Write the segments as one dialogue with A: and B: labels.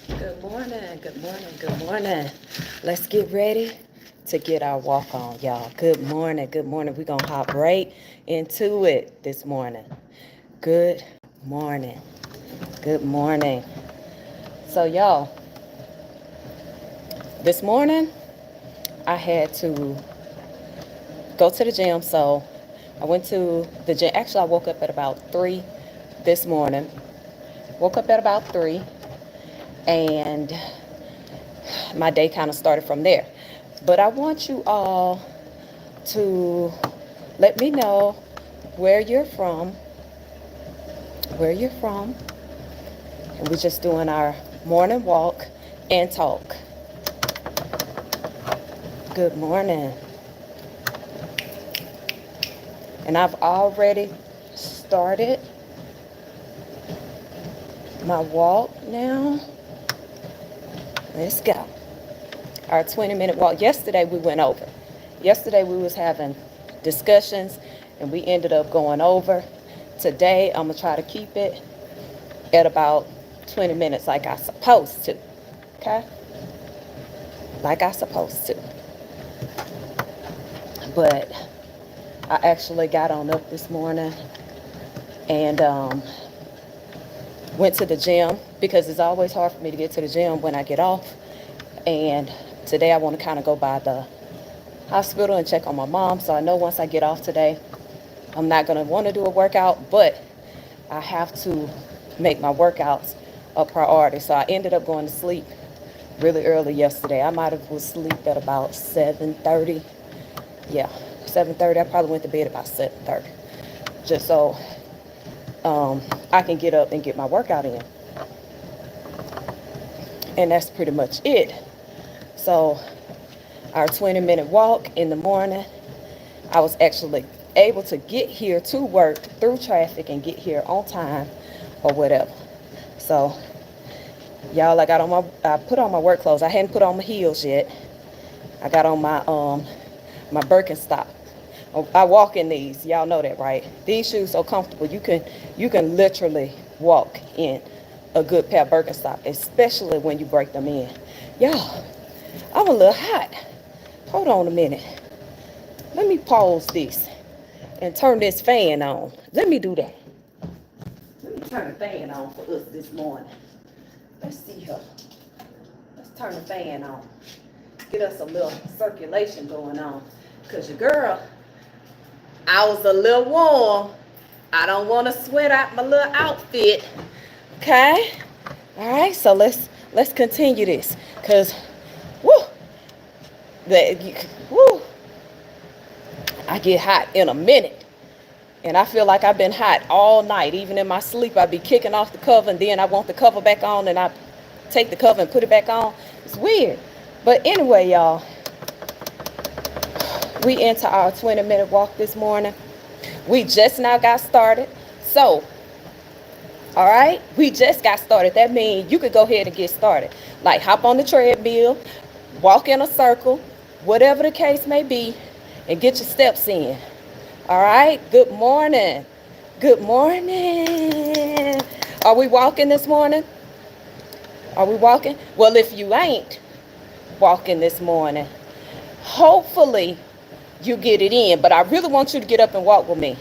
A: Good morning, good morning, good morning. Let's get ready to get our walk on, y'all. Good morning, good morning. We're going to hop right into it this morning. Good morning, good morning. So, y'all, this morning I had to go to the gym. So, I went to the gym. Actually, I woke up at about 3 this morning. Woke up at about 3, and my day kind of started from there. But I want you all to let me know where you're from, where you're from. And we're just doing our morning walk and talk. Good morning. And I've already started my walk now. Let's go. Our 20-minute walk. Yesterday we went over. Yesterday we was having discussions and we ended up going over. Today I'm going to try to keep it at about 20 minutes like I supposed to. Okay? Like I supposed to. But I actually got on up this morning and went to the gym because it's always hard for me to get to the gym when I get off. And today I want to kind of go by the hospital and check on my mom. So I know once I get off today, I'm not going to want to do a workout, but I have to make my workouts a priority. So I ended up going to sleep really early yesterday. I might have was asleep at about 7:30. Yeah, 7:30. I probably went to bed about 7:30, just so I can get up and get my workout in. And that's pretty much it. So our 20-minute walk in the morning, I was actually able to get here to work through traffic and get here on time or whatever. So y'all, I put on my work clothes. I hadn't put on my heels yet. I got on my Birkenstock. I walk in these. Y'all know that, right? These shoes so comfortable. You can literally walk in a good pair of Birkenstock, especially when you break them in. Y'all, I'm a little hot. Hold on a minute. Let me pause this and turn this fan on. Let me do that. Let me turn the fan on for us this morning. Let's see here. Let's turn the fan on. Get us a little circulation going on. Because your girl, I was a little warm. I don't want to sweat out my little outfit. Okay? All right, so let's continue this. Because, woo, I get hot in a minute. And I feel like I've been hot all night. Even in my sleep, I be kicking off the cover, and then I want the cover back on, and I take the cover and put it back on. It's weird. But anyway, y'all, we into our 20-minute walk this morning. We just now got started. So, all right, we just got started. That means you could go ahead and get started. Like hop on the treadmill, walk in a circle, whatever the case may be, and get your steps in. All right, good morning. Good morning. Are we walking this morning? Are we walking? Well, if you ain't walking this morning, hopefully you get it in. But I really want you to get up and walk with me.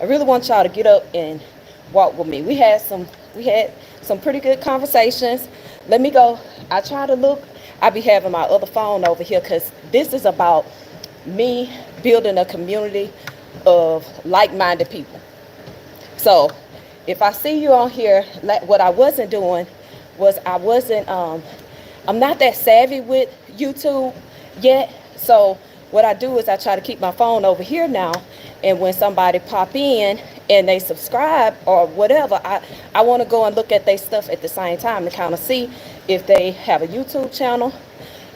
A: I really want y'all to get up and walk with me. We had some pretty good conversations. Let me go. I try to look. I be having my other phone over here because this is about me building a community of like-minded people. So if I see you on here, what I wasn't doing was I'm not that savvy with YouTube yet. So what I do is I try to keep my phone over here now, and when somebody pop in and they subscribe or whatever, I want to go and look at their stuff at the same time to kind of see if they have a YouTube channel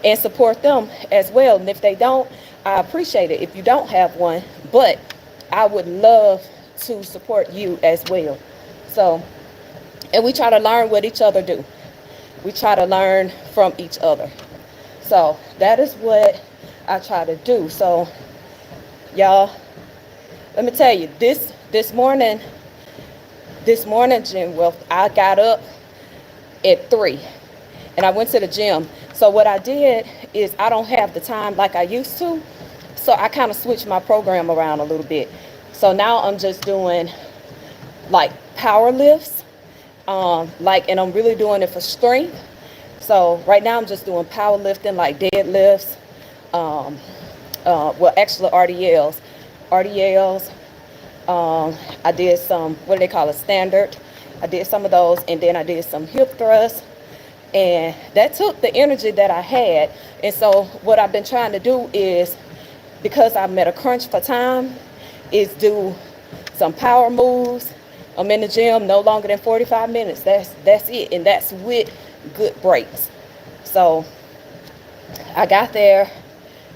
A: and support them as well. And if they don't, I appreciate it if you don't have one, but I would love to support you as well. So, and we try to learn what each other do. We try to learn from each other. So that is what I try to do. So y'all, let me tell you, this morning This morning, gym, well, I got up at 3 and I went to the gym. So what I did is I don't have the time like I used to. So I kind of switched my program around a little bit. So now I'm just doing like power lifts, and I'm really doing it for strength. So right now I'm just doing power lifting, like deadlifts, actually RDLs. I did some, what do they call it, standard. I did some of those, and then I did some hip thrusts, and that took the energy that I had. And so what I've been trying to do is, because I'm at a crunch for time, is do some power moves. I'm in the gym no longer than 45 minutes. That's it, and that's with good breaks. So I got there,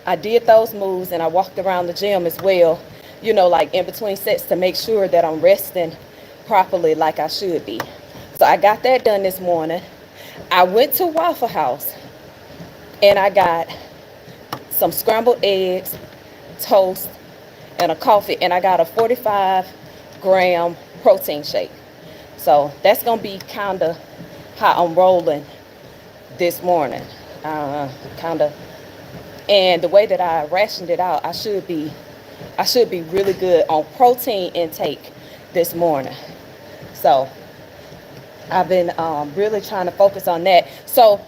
A: I did those moves, and I walked around the gym as well, like in between sets, to make sure that I'm resting properly like I should be. So I got that done this morning. I went to Waffle House and I got some scrambled eggs, toast, and a coffee, and I got a 45-gram protein shake. So that's gonna be kind of how I'm rolling this morning, kind of. And the way that I rationed it out, I should be really good on protein intake this morning. So I've been really trying to focus on that. So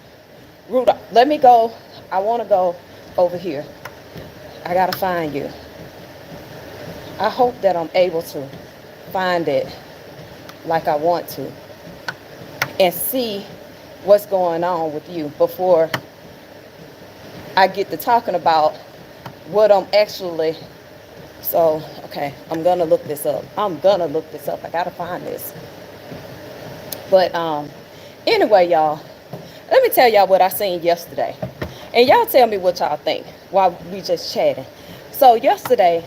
A: Rudolph, let me go. I want to go over here. I gotta find you. I hope that I'm able to find it like I want to, and see what's going on with you before I get to talking about what I'm actually. So, okay, I'm gonna look this up. I gotta find this. But anyway, y'all, let me tell y'all what I seen yesterday, and y'all tell me what y'all think while we just chatting. So yesterday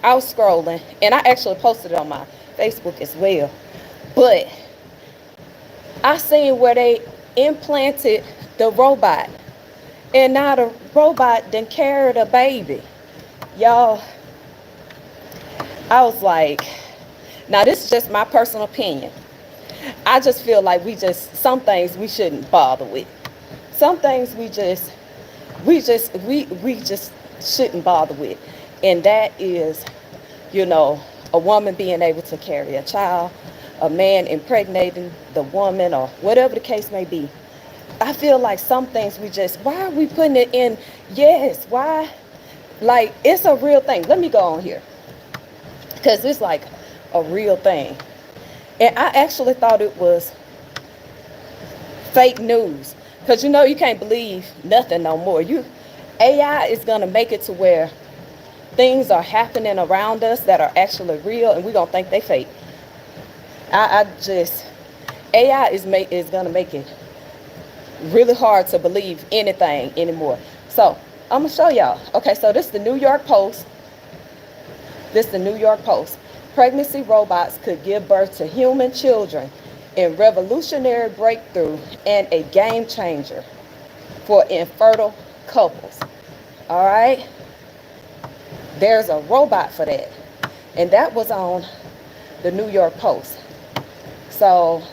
A: I was scrolling, and I actually posted it on my Facebook as well, but I seen where they implanted the robot, and now the robot done carried a baby. Y'all, I was like, now this is just my personal opinion. I just feel like some things we shouldn't bother with. Some things we just shouldn't bother with. And that is, a woman being able to carry a child, a man impregnating the woman, or whatever the case may be. I feel like some things why are we putting it in? Yes, why? Like, it's a real thing. Let me go on here, because it's like a real thing. And I actually thought it was fake news, because you can't believe nothing no more. AI is going to make it to where things are happening around us that are actually real, and we're going to think they fake. AI is going to make it really hard to believe anything anymore. So I'm going to show y'all. Okay, so this is the New York Post. Pregnancy robots could give birth to human children in revolutionary breakthrough and a game changer for infertile couples. All right. There's a robot for that. And that was on the New York Post. So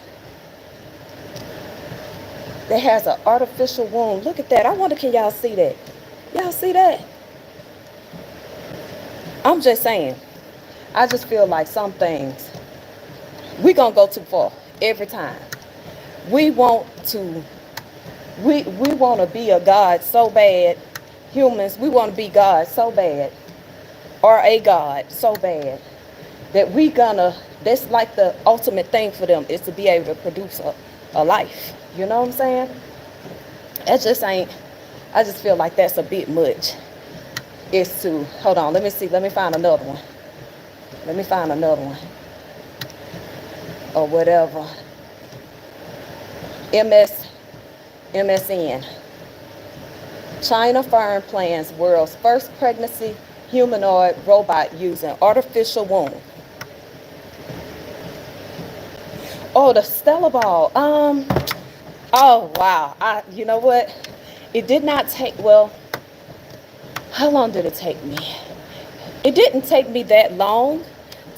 A: it has an artificial womb. Look at that. I wonder, can y'all see that? Y'all see that? I'm just saying. I just feel like some things we gonna go too far every time. We want to be a God so bad. Humans, we want to be God so bad, or a God so bad, that that's like the ultimate thing for them, is to be able to produce a life. You know what I'm saying? I just feel like that's a bit much. Hold on, let me find another one. Or whatever. MSN. China firm plans world's first pregnancy humanoid robot using artificial womb. Oh, the Stella Ball. Oh, wow. You know what? It did not take, how long did it take me? It didn't take me that long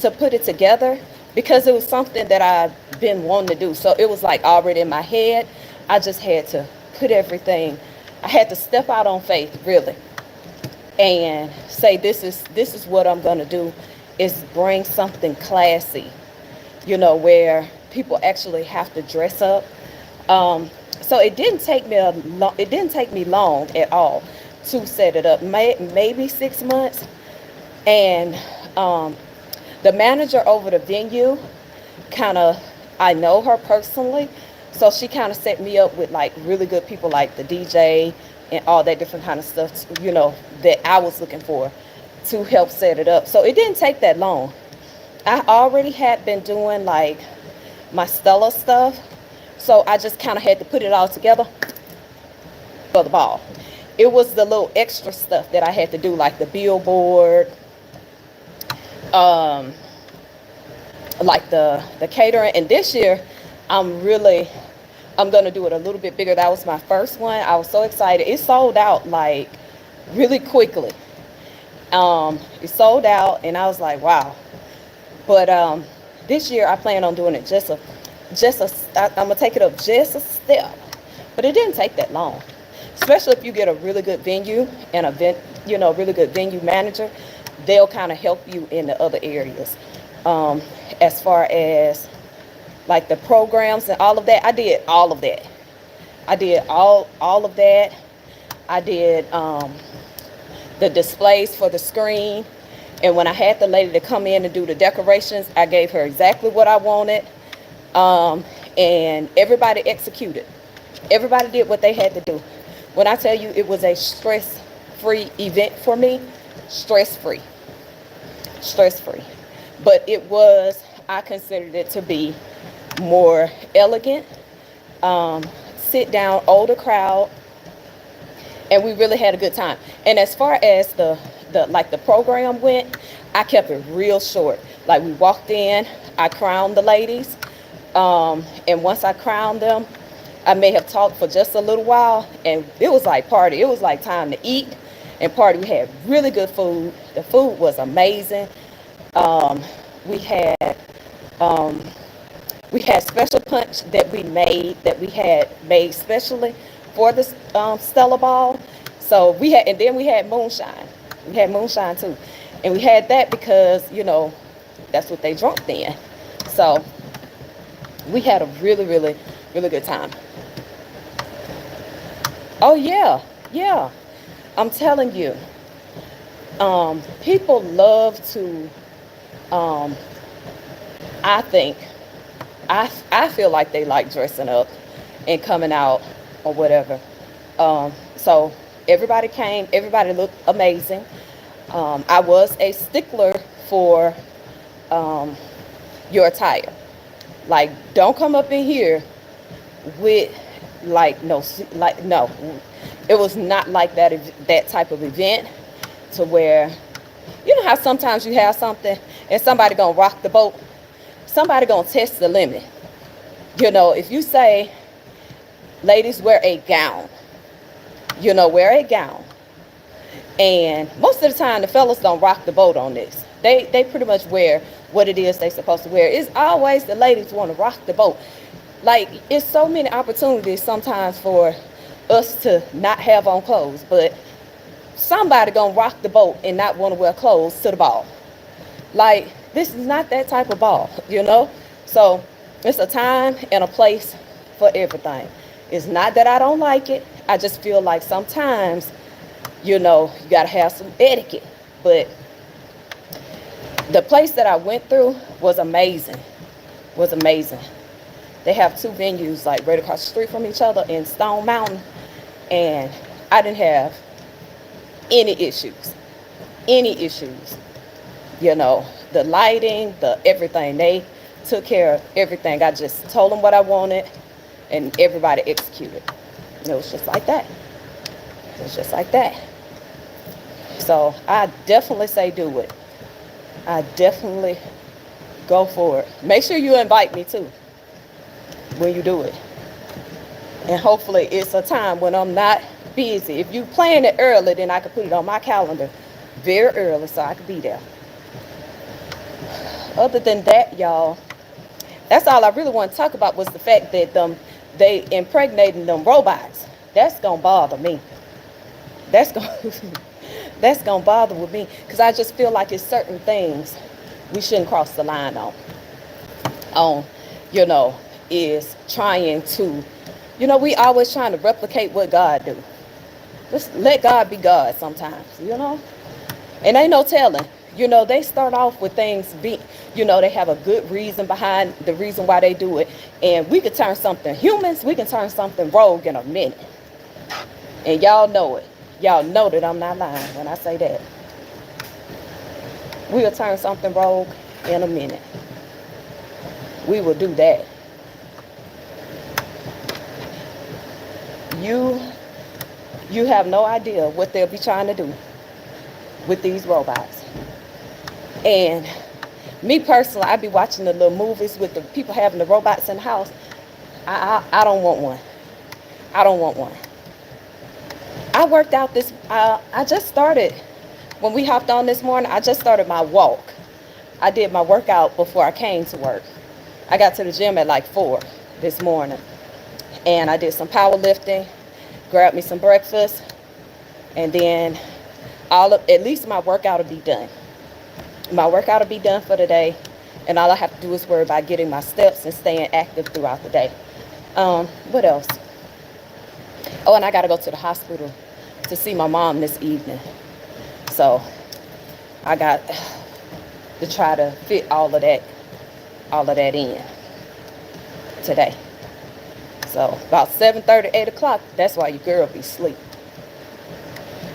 A: to put it together, because it was something that I've been wanting to do. So it was like already in my head. I just had to put everything, I had to step out on faith, really, and say, this is what I'm going to do, is bring something classy, where people actually have to dress up. So it didn't take me it didn't take me long at all to set it up. Maybe 6 months. And the manager over the venue, kind of, I know her personally, so she kind of set me up with like really good people, like the DJ and all that different kind of stuff, that I was looking for to help set it up. So it didn't take that long. I already had been doing like my Stella stuff, so I just kind of had to put it all together for the ball. It was the little extra stuff that I had to do, like the billboard, like the catering. And this year I'm gonna do it a little bit bigger. That was my first one. I was so excited. It sold out like really quickly. It sold out, and I was like, wow. But this year I plan on doing it I'm gonna take it up just a step. But it didn't take that long, especially if you get a really good venue and really good venue manager. They'll kind of help you in the other areas. As far as like the programs and all of that, I did all of that. I did all of that. I did the displays for the screen. And when I had the lady to come in and do the decorations, I gave her exactly what I wanted. And everybody executed. Everybody did what they had to do. When I tell you it was a stress-free event for me, stress-free. But I considered it to be more elegant, sit down, older crowd, and we really had a good time. And as far as the program went, I kept it real short. Like, we walked in, I crowned the ladies, and once I crowned them, I may have talked for just a little while, and it was like party. It was like time to eat and party. We had really good food. The food was amazing. We had special punch that we had made specially for the Stella Ball. So then we had moonshine. We had moonshine too. And we had that because, that's what they drunk then. So we had a really, really, really good time. Oh yeah. I'm telling you, people love to, I feel like they like dressing up and coming out or whatever. So everybody came, everybody looked amazing. I was a stickler for your attire. Like, don't come up in here with no. It was not like that type of event, to where, you know how sometimes you have something and somebody gonna rock the boat, somebody gonna test the limit. If you say, ladies, wear a gown, wear a gown. And most of the time the fellas don't rock the boat on this. They pretty much wear what it is they supposed to wear. It's always the ladies want to rock the boat. Like, it's so many opportunities sometimes for us to not have on clothes, but somebody gonna rock the boat and not want to wear clothes to the ball. Like, this is not that type of ball, So it's a time and a place for everything. It's not that I don't like it. I just feel like sometimes, you gotta have some etiquette. But the place that I went through was amazing. They have two venues like right across the street from each other in Stone Mountain, and I didn't have any issues. The lighting, the everything, they took care of everything. I just told them what I wanted, and everybody executed. It was just like that. So I definitely say do it. I definitely go for it. Make sure you invite me too when you do it. And hopefully it's a time when I'm not busy. If you plan it early, then I can put it on my calendar very early so I can be there. Other than that, y'all, that's all I really want to talk about was the fact that they impregnating them robots. That's gonna bother me. That's gonna that's gonna bother with me because I just feel like it's certain things we shouldn't cross the line on. On, you know, is trying to, we always trying to replicate what God do. Just let God be God sometimes. And ain't no telling. They start off with things they have a good reason behind the reason why they do it. And we could turn something humans, we can turn something rogue in a minute. And y'all know it. Y'all know that I'm not lying when I say that. We'll turn something rogue in a minute. We will do that. You have no idea what they'll be trying to do with these robots. And me personally, I be watching the little movies with the people having the robots in the house. I don't want one. I don't want one. I worked out I just started, when we hopped on this morning, I just started my walk. I did my workout before I came to work. I got to the gym at like 4 this morning. And I did some powerlifting, grabbed me some breakfast, and then at least my workout will be done. My workout will be done for the day, and all I have to do is worry about getting my steps and staying active throughout the day. What else? Oh, and I got to go to the hospital to see my mom this evening. So I got to try to fit all of that in today. So about 7:30, 8 o'clock, that's why your girl be asleep.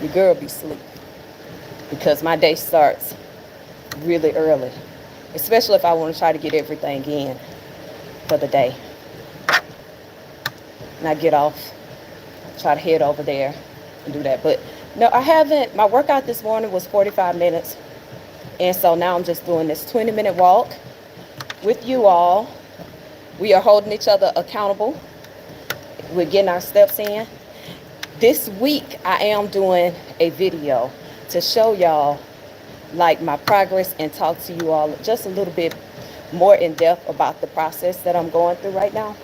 A: Your girl be asleep. Because my day starts really early. Especially if I want to try to get everything in for the day. And I get off, try to head over there and do that. But no, I haven't. My workout this morning was 45 minutes. And so now I'm just doing this 20-minute walk with you all. We are holding each other accountable. We're getting our steps in. This week, I am doing a video to show y'all like my progress and talk to you all just a little bit more in depth about the process that I'm going through right now.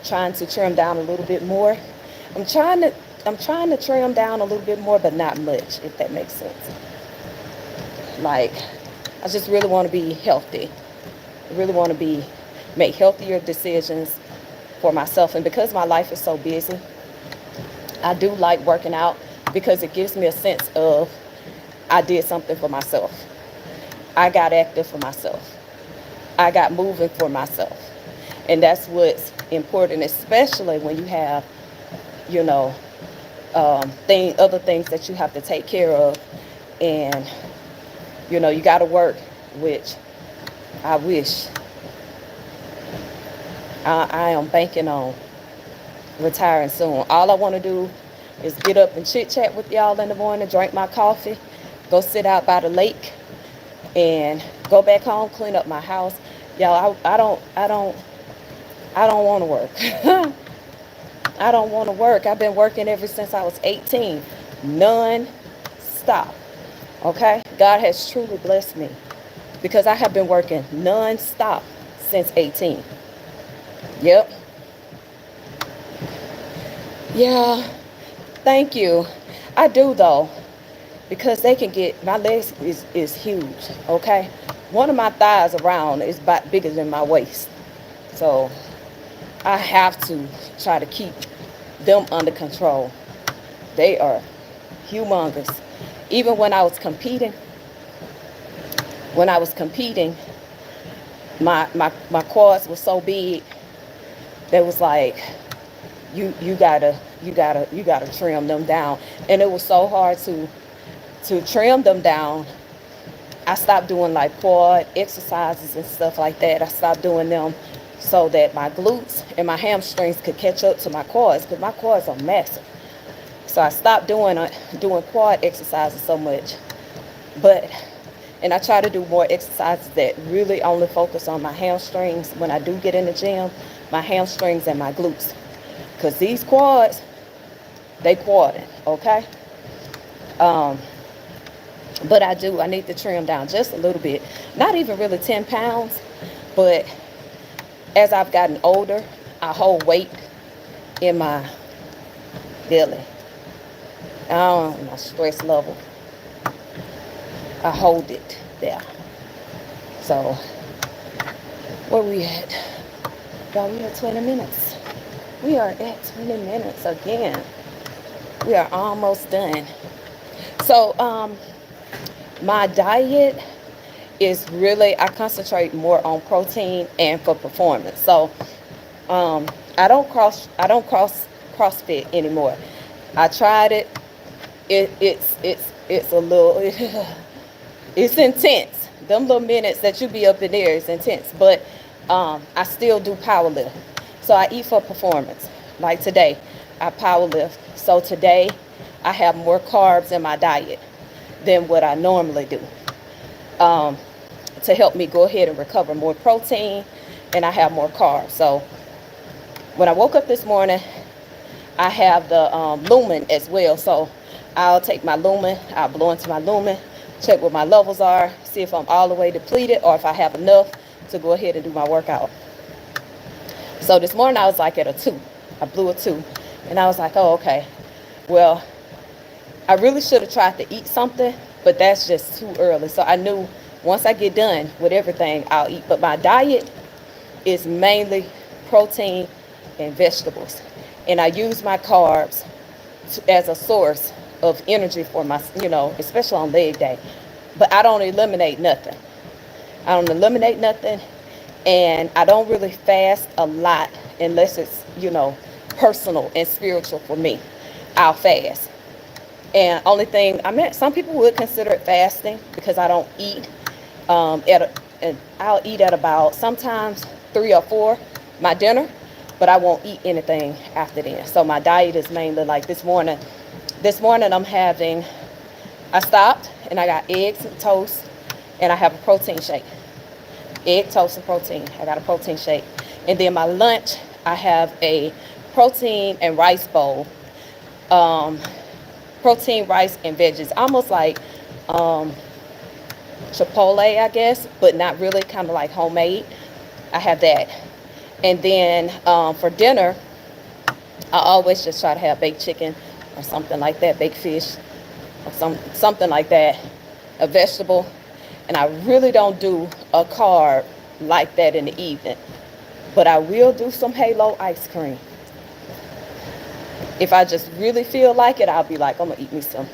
A: Trying to trim down a little bit more. I'm trying to trim down a little bit more, but not much, if that makes sense. Like, I just really want to be healthy. I really want to make healthier decisions for myself. And because my life is so busy, I do like working out because it gives me a sense of I did something for myself. I got active for myself. I got moving for myself. And that's what's important, especially when you have, other things that you have to take care of. And, you got to work, which I wish. I am banking on retiring soon. All I want to do is get up and chit chat with y'all in the morning, drink my coffee, go sit out by the lake, and go back home, clean up my house. Y'all, I don't want to work. I don't want to work. I've been working ever since I was 18, non-stop. Okay? God has truly blessed me because I have been working non-stop since 18. Yep. Yeah. Thank you. I do though, because they can my legs is huge. Okay. One of my thighs around is about bigger than my waist. So I have to try to keep them under control. They are humongous. Even when I was competing, my quads were so big. They was like, you gotta trim them down, and it was so hard to trim them down. I stopped doing like quad exercises and stuff like that. I stopped doing them so that my glutes and my hamstrings could catch up to my quads, because my quads are massive. So I stopped doing quad exercises so much. And I try to do more exercises that really only focus on my hamstrings when I do get in the gym, my hamstrings and my glutes. Because these quads, they quadding, okay? But I need to trim down just a little bit. Not even really 10 pounds, but as I've gotten older, I hold weight in my belly. My stress level. I hold it there. So, where we at? Y'all, we at 20 minutes. We are at 20 minutes again. We are almost done. So, my diet is really, I concentrate more on protein and for performance. So, I don't CrossFit anymore. I tried it. It's a little, it's intense. Them little minutes that you be up in there is intense. But I still do power lift. So I eat for performance. Like today, I power lift. So today, I have more carbs in my diet than what I normally do, to help me go ahead and recover more protein, and I have more carbs. So when I woke up this morning, I have the Lumen as well. So I'll take my Lumen, I'll blow into my Lumen, check what my levels are, see if I'm all the way depleted or if I have enough to go ahead and do my workout. So this morning I was like at a 2. I blew a 2. And I was like, oh, okay. Well, I really should have tried to eat something, but that's just too early. So I knew once I get done with everything, I'll eat. But my diet is mainly protein and vegetables. And I use my carbs as a source of energy for my, especially on leg day. But I don't eliminate nothing. I don't eliminate nothing. And I don't really fast a lot unless it's, personal and spiritual for me. I'll fast. And only thing, some people would consider it fasting because I don't eat and I'll eat at about sometimes 3 or 4 my dinner, but I won't eat anything after then. So my diet is mainly like this morning. This morning I stopped and I got eggs and toast and I have a protein shake. Egg, toast, and protein. I got a protein shake. And then my lunch, I have a protein and rice bowl. Protein, rice, and veggies. Almost like Chipotle, I guess, but not really, kind of like homemade. I have that. And then for dinner, I always just try to have baked chicken or something like that, baked fish or something like that, a vegetable. And I really don't do a carb like that in the evening. But I will do some Halo ice cream. If I just really feel like it, I'll be like, I'm going to eat me some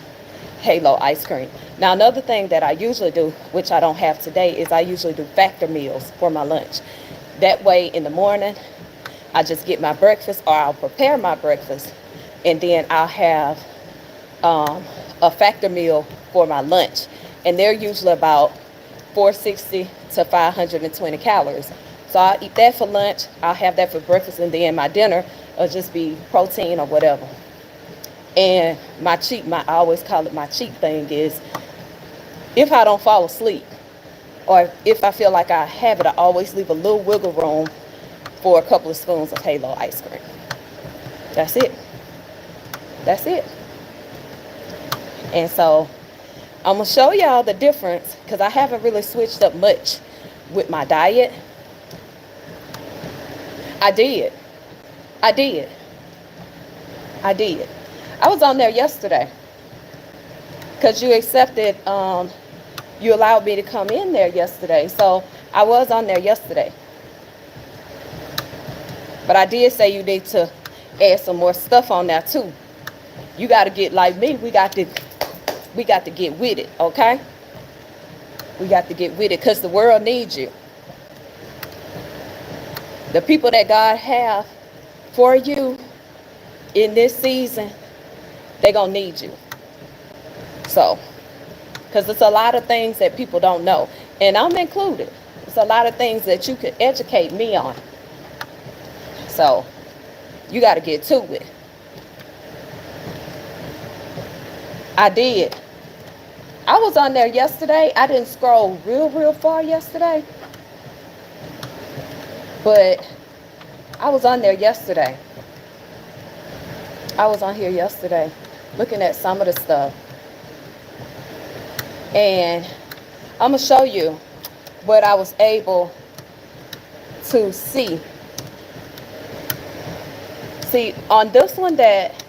A: Halo ice cream. Now, another thing that I usually do, which I don't have today, is I usually do factor meals for my lunch. That way, in the morning, I just get my breakfast, or I'll prepare my breakfast, and then I'll have a factor meal for my lunch. And they're usually about 460 to 520 calories. So I'll eat that for lunch, I'll have that for breakfast, and then my dinner will just be protein or whatever. And I always call it my cheat thing, is if I don't fall asleep, or if I feel like I have it, I always leave a little wiggle room for a couple of spoons of Halo ice cream. That's it. That's it. And so I'm going to show y'all the difference, because I haven't really switched up much with my diet. I did. I was on there yesterday because you accepted, you allowed me to come in there yesterday. So I was on there yesterday. But I did say you need to add some more stuff on there too. You got to get like me. We got to get with it, okay? We got to get with it because the world needs you. The people that God have for you in this season, they're going to need you. So, because it's a lot of things that people don't know. And I'm included. It's a lot of things that you could educate me on. So, you got to get to it. I did. I was on there yesterday. I didn't scroll real far yesterday. But I was on there yesterday. I was on here yesterday looking at some of the stuff. And I'm gonna show you what I was able to see. See, on this one that,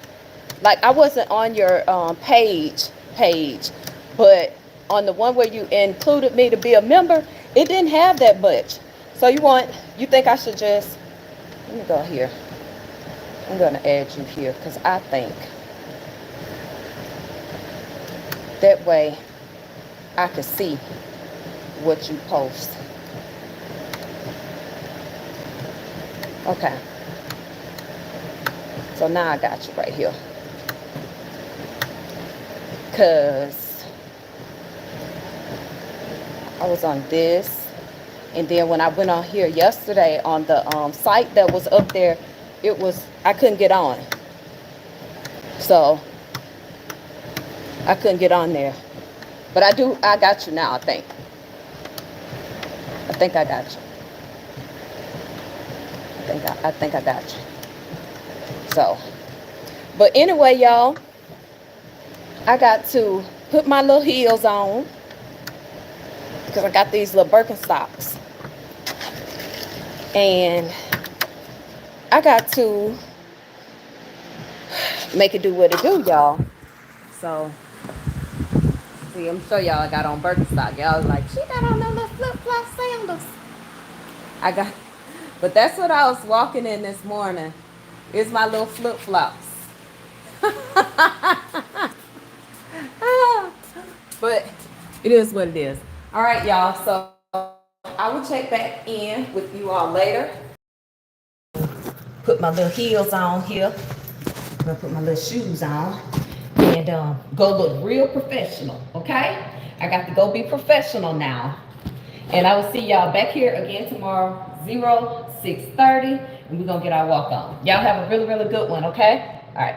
A: like, I wasn't on your page, but on the one where you included me to be a member, it didn't have that much. So you think I should just, let me go here. I'm gonna add you here because I think that way I can see what you post. Okay. So now I got you right here. Because I was on this. And then when I went on here yesterday on the site that was up there, I couldn't get on. So I couldn't get on there. But I got you now, I think. I think I got you. I think I got you. So, but anyway, y'all, I got to put my little heels on because I got these little Birkenstocks. And I got to make it do what it do, y'all. So, see, I'm sure y'all I got on Birkenstock. Y'all was like, she got on them little flip-flop sandals. But that's what I was walking in this morning. It's my little flip-flops. But it is what it is. All right, y'all. So I will check back in with you all later. Put my little heels on here. I'm gonna put my little shoes on and go look real professional, okay? I got to go be professional now. And I will see y'all back here again tomorrow, 06:30, and we're gonna get our walk on. Y'all have a really, really good one, okay? All right.